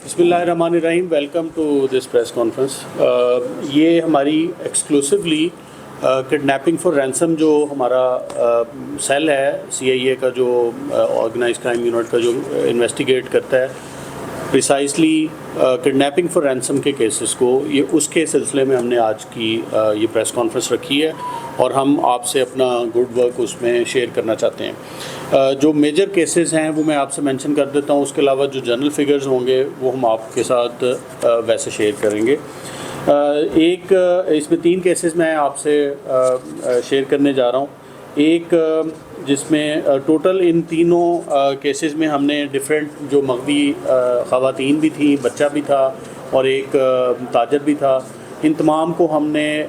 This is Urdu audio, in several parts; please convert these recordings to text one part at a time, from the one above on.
بسم اللہ الرحمن الرحیم. Welcome to this press conference. یہ ہماری ایکسکلوسیولی کڈنیپنگ فار رینسم جو ہمارا سیل ہے CIA کا جو آرگنائز کرائم یونٹ کا جو انویسٹیگیٹ کرتا ہے پریسائزلی کڈنیپنگ فار رینسم کے کیسز کو، یہ اس کے سلسلے میں ہم نے آج کی یہ پریس کانفرنس رکھی ہے اور ہم آپ سے اپنا گڈ ورک اس میں شیئر کرنا چاہتے ہیں. جو میجر کیسز ہیں وہ میں آپ سے مینشن کر دیتا ہوں، اس کے علاوہ جو جنرل فگرز ہوں گے وہ ہم آپ کے ساتھ ویسے شیئر کریں گے. ایک اس میں 3 کیسز میں آپ سے شیئر کرنے جا رہا ہوں. ایک جس میں ٹوٹل ان تینوں کیسز میں ہم نے ڈفرینٹ جو مغوی خواتین بھی تھیں، بچہ بھی تھا اور ایک تاجر بھی تھا، ان تمام کو ہم نے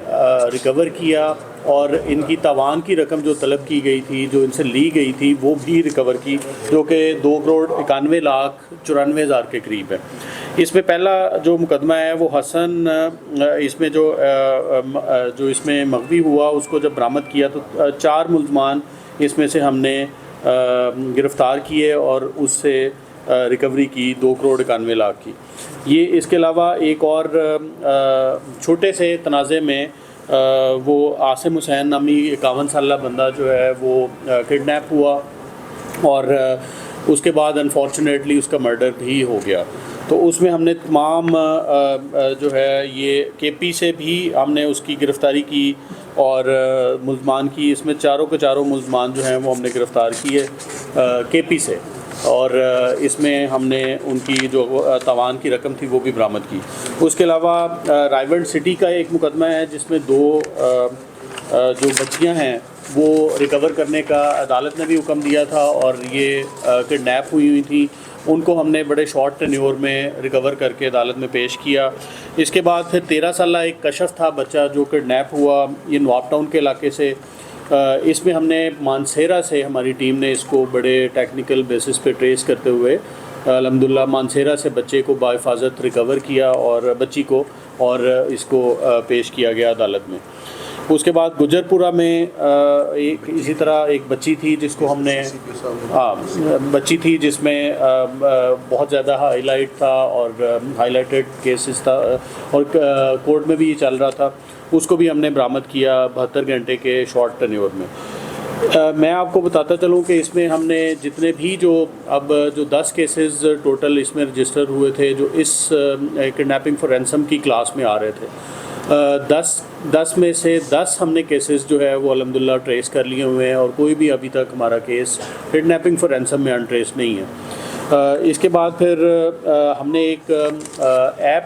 ریکور کیا اور ان کی تاوان کی رقم جو طلب کی گئی تھی، جو ان سے لی گئی تھی، وہ بھی ریکور کی، جو کہ 2,91,94,000 کے قریب ہے. اس میں پہلا جو مقدمہ ہے وہ حسن، اس میں جو اس میں مغوی ہوا اس کو جب برآمد کیا تو 4 ملزمان اس میں سے ہم نے گرفتار کیے اور اس سے ریکوری کی 2,91,00,000 کی. یہ اس کے علاوہ ایک اور چھوٹے سے تنازع میں وہ عاصم حسین نامی 51 سالہ بندہ جو ہے وہ کڈنیپ ہوا اور اس کے بعد انفارچونیٹلی اس کا مرڈر بھی ہو گیا. تو اس میں ہم نے تمام جو ہے یہ KP سے بھی ہم نے اس کی گرفتاری کی اور ملزمان کی. اس میں چاروں کے چاروں ملزمان جو ہیں وہ ہم نے گرفتار کیے KP سے، اور اس میں ہم نے ان کی جو تاوان کی رقم تھی وہ بھی برآمد کی. اس کے علاوہ رائیونڈ سٹی کا ایک مقدمہ ہے جس میں 2 جو بچیاں ہیں وہ ریکور کرنے کا عدالت نے بھی حکم دیا تھا اور یہ کڈنیپ ہوئی تھیں. ان کو ہم نے بڑے شارٹ ٹینیور میں ریکور کر کے عدالت میں پیش کیا. اس کے بعد پھر 13 سالہ ایک کشف تھا بچہ جو کڈنیپ ہوا، یہ نواب ٹاؤن کے علاقے سے. اس میں ہم نے مانسیرا سے ہماری ٹیم نے اس کو بڑے ٹیکنیکل بیسس پہ ٹریس کرتے ہوئے الحمدللہ مانسیرا سے بچے کو بحفاظت ریکور کیا اور بچی کو، اور اس کو پیش کیا گیا عدالت میں. اس کے بعد گجر پورہ میں ایک اسی طرح ایک بچی تھی جس کو ہم نے بچی تھی جس میں بہت زیادہ ہائی لائٹ تھا اور ہائی لائٹڈ کیسز تھا اور کورٹ میں بھی یہ چل رہا تھا. اس کو بھی ہم نے برآمد کیا 72 گھنٹے کے شارٹ ٹینیور میں. میں آپ کو بتاتا چلوں کہ اس میں ہم نے جتنے بھی جو 10 کیسز ٹوٹل اس میں رجسٹر ہوئے تھے جو اس کڈنیپنگ فار رینسم کی کلاس میں آ رہے تھے، 10 میں سے 10 ہم نے کیسز جو ہے وہ الحمدللہ ٹریس کر لیے ہوئے ہیں اور کوئی بھی ابھی تک ہمارا کیس کڈنیپنگ فار رینسم میں انٹریس نہیں ہے. اس کے بعد پھر ہم نے ایک ایپ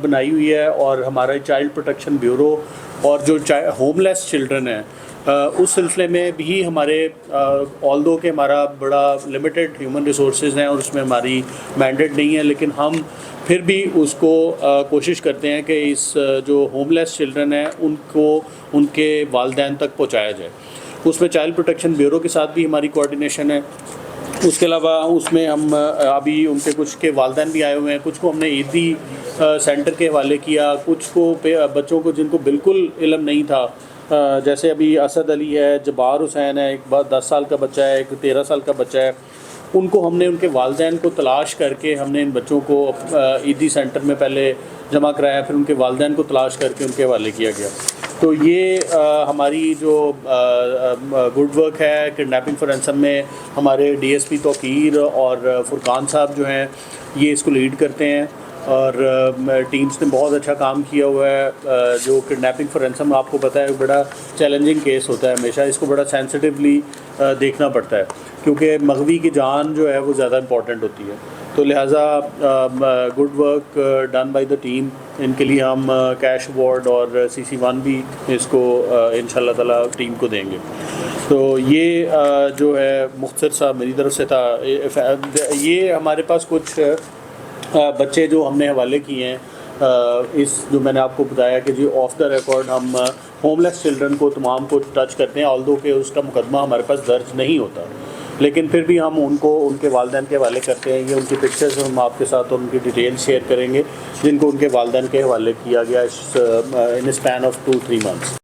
بنائی ہوئی ہے اور ہمارا چائلڈ پروٹیکشن بیورو اور جو ہوم لیس چلڈرن ہیں اس سلسلے میں بھی ہمارے آلدو کہ ہمارا بڑا لمیٹڈ ہیومن ریسورسز ہیں اور اس میں ہماری مینڈیٹ نہیں ہے، لیکن ہم پھر بھی اس کو کوشش کرتے ہیں کہ اس جو ہوم لیس چلڈرن ہیں ان کو ان کے والدین تک پہنچایا جائے. اس میں چائلڈ پروٹیکشن بیورو کے ساتھ بھی ہماری کوآرڈینیشن ہے. اس کے علاوہ اس میں ہم ابھی ان کے کچھ کے والدین بھی آئے ہوئے ہیں، کچھ کو ہم نے عیدی سینٹر کے حوالے کیا، کچھ کو بچوں کو جن کو بالکل علم نہیں تھا، جیسے ابھی اسد علی ہے، جبار حسین ہے، ایک 10 سال کا بچہ ہے، ایک 13 سال کا بچہ ہے. ان کو ہم نے ان کے والدین کو تلاش کر کے ہم نے ان بچوں کو عیدی سینٹر میں پہلے جمع کرایا، پھر ان کے والدین کو تلاش کر کے ان کے حوالے کیا گیا. تو یہ ہماری جو گڈ ورک ہے کڈنیپنگ فار رینسم میں ہمارے DSP توقیر اور فرقان صاحب جو ہیں یہ اس کو لیڈ کرتے ہیں اور ٹیمز نے بہت اچھا کام کیا ہوا ہے. جو کڈنیپنگ فار رینسم آپ کو پتہ ہے بڑا چیلنجنگ کیس ہوتا ہے، ہمیشہ اس کو بڑا سینسٹیولی دیکھنا پڑتا ہے کیونکہ مغوی کی جان جو ہے وہ زیادہ امپورٹنٹ ہوتی ہے. تو لہٰذا good work done by the team, ان کے لیے ہم کیش ایوارڈ اور CC1 بھی اس کو انشاءاللہ تعالیٰ ٹیم کو دیں گے. تو یہ جو ہے مختصر سا میری طرف سے تھا. یہ ہمارے پاس کچھ بچے جو ہم نے حوالے کیے ہیں اس جو میں نے آپ کو بتایا کہ جی آف دا ریکارڈ ہم ہوم لیس چلڈرن کو تمام کو ٹچ کرتے ہیں، آلدو کہ اس کا مقدمہ ہمارے پاس درج نہیں ہوتا، لیکن پھر بھی ہم ان کو ان کے والدین کے حوالے کرتے ہیں. یہ ان کی پکچرز ہم آپ کے ساتھ اور ان کی ڈیٹیل شیئر کریں گے جن کو ان کے والدین کے حوالے کیا گیا ان اسپین آف 2-3 months.